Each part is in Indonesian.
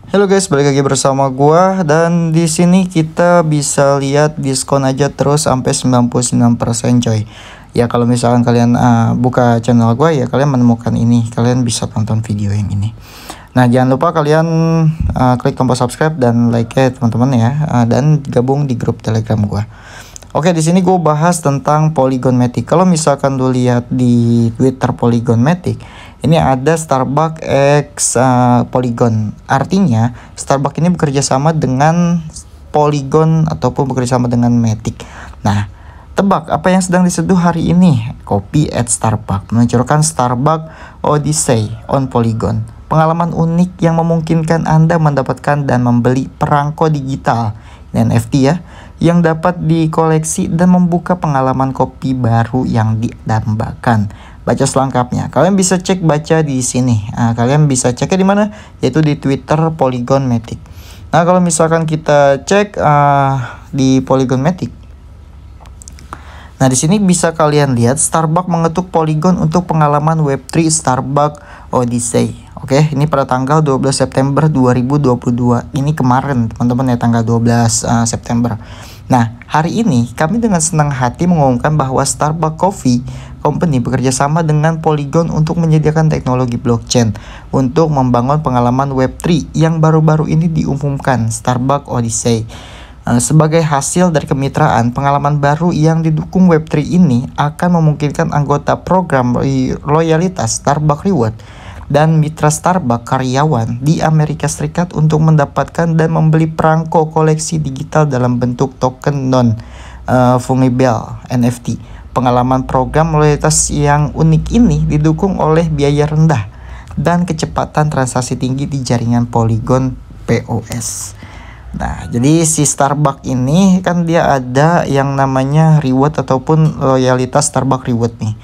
Halo guys, balik lagi bersama gua dan di sini kita bisa lihat diskon aja terus sampai 99% coy. Ya kalau misalkan kalian buka channel gua ya kalian menemukan ini, kalian bisa tonton video yang ini. Nah, jangan lupa kalian klik tombol subscribe dan like ya teman-teman ya, dan gabung di grup Telegram gua. Oke, di sini gue bahas tentang Polygon Matic. Kalau misalkan lu lihat di Twitter Polygon Matic, ini ada Starbucks X Polygon. Artinya Starbucks ini bekerja sama dengan Polygon ataupun bekerja sama dengan Matic. Nah, tebak apa yang sedang diseduh hari ini? Copy at Starbucks meluncurkan Starbucks Odyssey on Polygon. Pengalaman unik yang memungkinkan Anda mendapatkan dan membeli perangko digital NFT ya, yang dapat dikoleksi dan membuka pengalaman kopi baru yang didambakan. Baca selengkapnya. Kalian bisa cek baca di sini. Kalian bisa ceknya di mana? Yaitu di Twitter Polygon Matic. Nah, kalau misalkan kita cek di Polygon Matic. Nah, di sini bisa kalian lihat Starbucks mengetuk Polygon untuk pengalaman Web3 Starbucks Odyssey. Oke, ini pada tanggal 12 September 2022. Ini kemarin, teman-teman ya, tanggal 12 September. Nah, hari ini kami dengan senang hati mengumumkan bahwa Starbucks Coffee Company bekerja sama dengan Polygon untuk menyediakan teknologi blockchain untuk membangun pengalaman Web3 yang baru-baru ini diumumkan, Starbucks Odyssey. Sebagai hasil dari kemitraan, pengalaman baru yang didukung Web3 ini akan memungkinkan anggota program loyalitas Starbucks Reward dan mitra Starbucks karyawan di Amerika Serikat untuk mendapatkan dan membeli perangko koleksi digital dalam bentuk token non-fungible NFT. Pengalaman program loyalitas yang unik ini didukung oleh biaya rendah dan kecepatan transaksi tinggi di jaringan Polygon POS. Nah, jadi si Starbucks ini kan dia ada yang namanya reward ataupun loyalitas Starbucks Reward nih.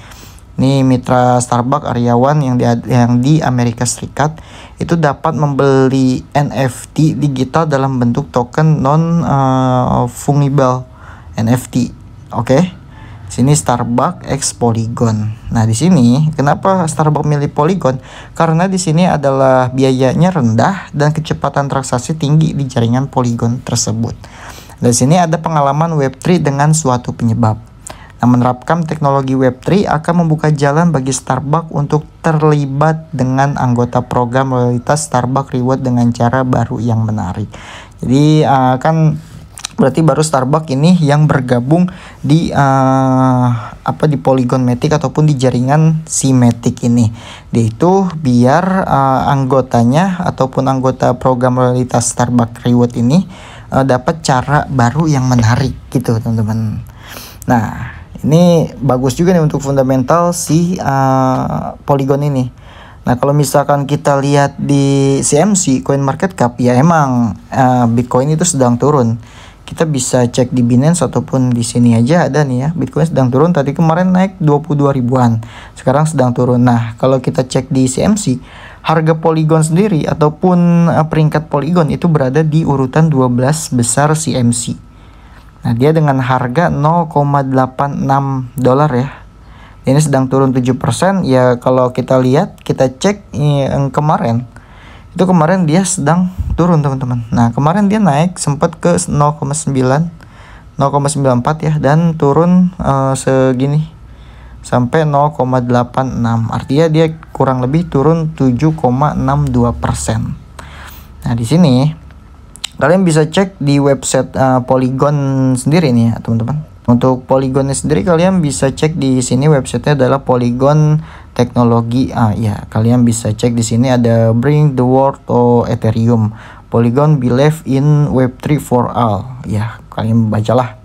Nih mitra Starbucks karyawan yang di Amerika Serikat itu dapat membeli NFT digital dalam bentuk token non fungible NFT. Oke. Sini Starbucks X Polygon. Nah, di sini kenapa Starbucks milih Polygon? Karena di sini adalah biayanya rendah dan kecepatan transaksi tinggi di jaringan Polygon tersebut. Di sini ada pengalaman Web3 dengan suatu penyebab. Nah, menerapkan teknologi Web3 akan membuka jalan bagi Starbucks untuk terlibat dengan anggota program loyalitas Starbucks Reward dengan cara baru yang menarik. Jadi kan berarti baru Starbucks ini yang bergabung di di Polygon Matic ataupun di jaringan si Matic ini. Dia itu biar anggotanya ataupun anggota program loyalitas Starbucks Reward ini dapat cara baru yang menarik gitu, teman-teman. Nah, ini bagus juga nih untuk fundamental si Polygon ini. Nah, kalau misalkan kita lihat di CMC CoinMarketCap, ya emang Bitcoin itu sedang turun. Kita bisa cek di Binance ataupun di sini aja ada nih ya, Bitcoin sedang turun. Tadi kemarin naik 22 ribuan, sekarang sedang turun. Nah, kalau kita cek di CMC, harga Polygon sendiri ataupun peringkat Polygon itu berada di urutan 12 besar CMC. Nah, dia dengan harga 0,86 dolar ya. Ini sedang turun 7%. Ya, kalau kita lihat, kita cek yang kemarin. Itu kemarin dia sedang turun, teman-teman. Nah, kemarin dia naik sempat ke 0,94 ya, dan turun segini sampai 0,86. Artinya dia kurang lebih turun 7,62%. Nah, di sini kalian bisa cek di website Polygon sendiri nih ya, teman-teman. Untuk Polygon sendiri kalian bisa cek di sini, websitenya adalah Polygon Teknologi. Ya, kalian bisa cek di sini ada Bring the World to Ethereum. Polygon believe in Web3 for all. Ya, kalian bacalah.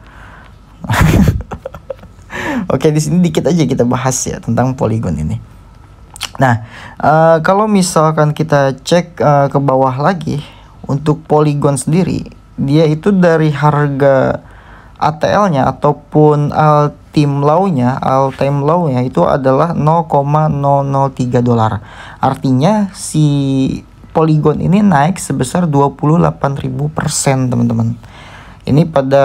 Oke, di sini dikit aja kita bahas ya tentang Polygon ini. Nah, kalau misalkan kita cek ke bawah lagi, untuk Polygon sendiri, dia itu dari harga ATL-nya ataupun all-time low-nya itu adalah 0,003 dolar. Artinya si Polygon ini naik sebesar 28.000%, teman-teman. Ini pada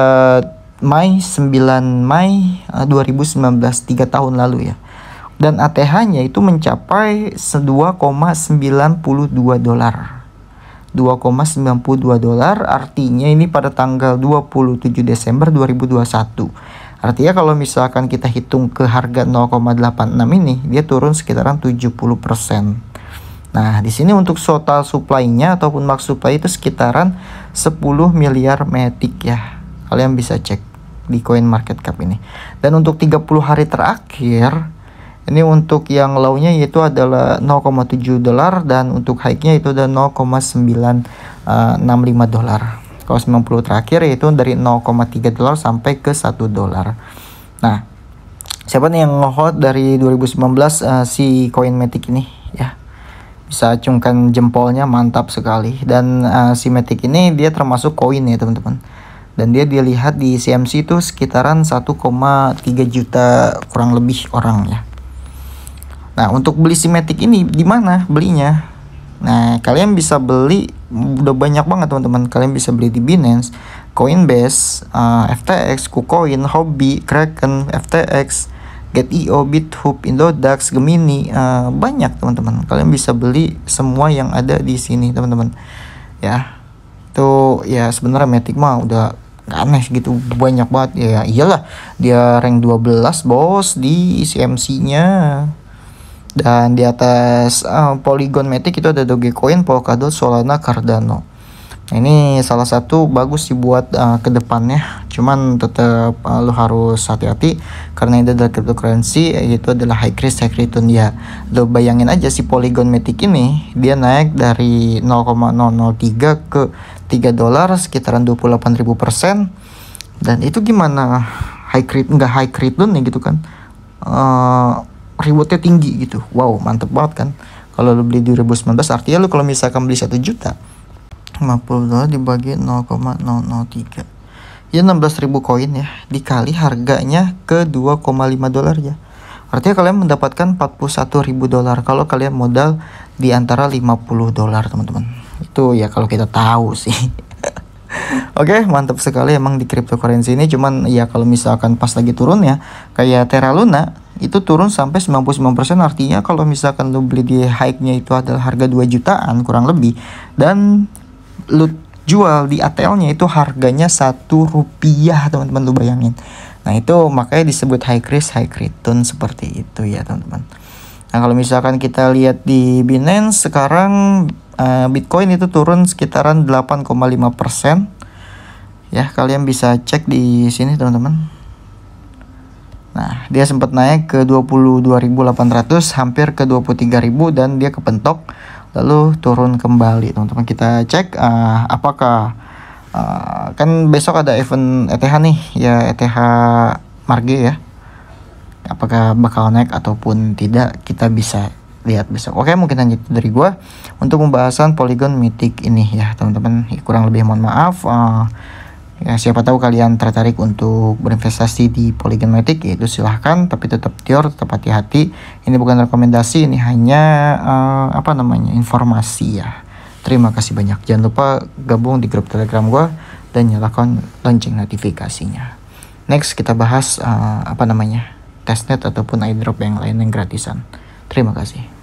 9 Mei 2019, 3 tahun lalu ya. Dan ATH-nya itu mencapai 2,92 dolar. $2,92. Artinya ini pada tanggal 27 Desember 2021. Artinya kalau misalkan kita hitung ke harga 0,86 ini, dia turun sekitaran 70%. Nah, di sini untuk total supply-nya ataupun max supply itu sekitaran 10 miliar Matic ya. Kalian bisa cek di Coin Market Cap ini. Dan untuk 30 hari terakhir, ini untuk yang low-nya yaitu adalah $0,7 dan untuk high-nya itu ada $0,965. Kalau 90 terakhir yaitu dari $0,3 sampai ke $1. Nah, siapa nih yang nge-hold dari 2019 si Coin Matic ini ya? Bisa acungkan jempolnya, mantap sekali. Dan si Matic ini dia termasuk koin ya teman-teman. Dan dia dilihat di CMC itu sekitaran 1,3 juta kurang lebih orang ya. Nah, untuk beli si Matic ini di mana belinya? Nah, kalian bisa beli udah banyak banget teman-teman. Kalian bisa beli di Binance, Coinbase, FTX, KuCoin, Huobi, Kraken, FTX, Get.io, BitHub, Indodax, Gemini, banyak teman-teman. Kalian bisa beli semua yang ada di sini teman-teman. Ya, itu ya sebenarnya Matic mah udah gak aneh gitu, banyak banget ya. Iyalah, dia rank 12 bos di CMC-nya. Dan di atas Polygon Matic itu ada Dogecoin, Polkadot, Solana, Cardano. Nah, ini salah satu bagus sih buat ke depannya. Cuman tetap lo harus hati-hati karena ini adalah cryptocurrency, yaitu adalah high risk high return ya. Lo bayangin aja si Polygon Matic ini dia naik dari 0,003 ke $3 sekitaran 28.000%. Dan itu gimana high return nih gitu kan. Rewardnya tinggi gitu. Wow, mantep banget kan. Kalau lo beli di 2019 artinya lo kalau misalkan beli 1 juta, $50 dibagi 0,003 ya 16.000 koin ya, dikali harganya ke $2,5 ya. Artinya kalian mendapatkan $41.000 kalau kalian modal di antara $50 teman-teman. Itu ya kalau kita tahu sih. Oke, mantap sekali emang di cryptocurrency ini. Cuman ya kalau misalkan pas lagi turun ya, kayak Terra Luna itu turun sampai 99%. Artinya kalau misalkan lu beli di high-nya itu adalah harga 2 jutaan kurang lebih, dan lu jual di ATL-nya itu harganya Rp1 teman-teman, lu bayangin. Nah, itu makanya disebut high risk high return seperti itu ya teman-teman. Nah, kalau misalkan kita lihat di Binance sekarang, Bitcoin itu turun sekitaran 8,5% ya. Kalian bisa cek di sini teman-teman. Nah, dia sempat naik ke 22.800 hampir ke 23.000 dan dia kepentok lalu turun kembali teman-teman. Kita cek apakah kan besok ada event ETH nih ya, ETH Marge ya, apakah bakal naik ataupun tidak, kita bisa lihat besok. Oke, mungkin hanya itu dari gua untuk pembahasan Polygon Matic ini ya teman-teman. Kurang lebih mohon maaf. Ya, siapa tahu kalian tertarik untuk berinvestasi di Polygon Matic, yaitu silahkan, tapi tetap tetap hati-hati. Ini bukan rekomendasi, ini hanya informasi ya. Terima kasih banyak. Jangan lupa gabung di grup Telegram gua dan nyalakan lonceng notifikasinya. Next kita bahas testnet ataupun airdrop yang lain yang gratisan. Terima kasih.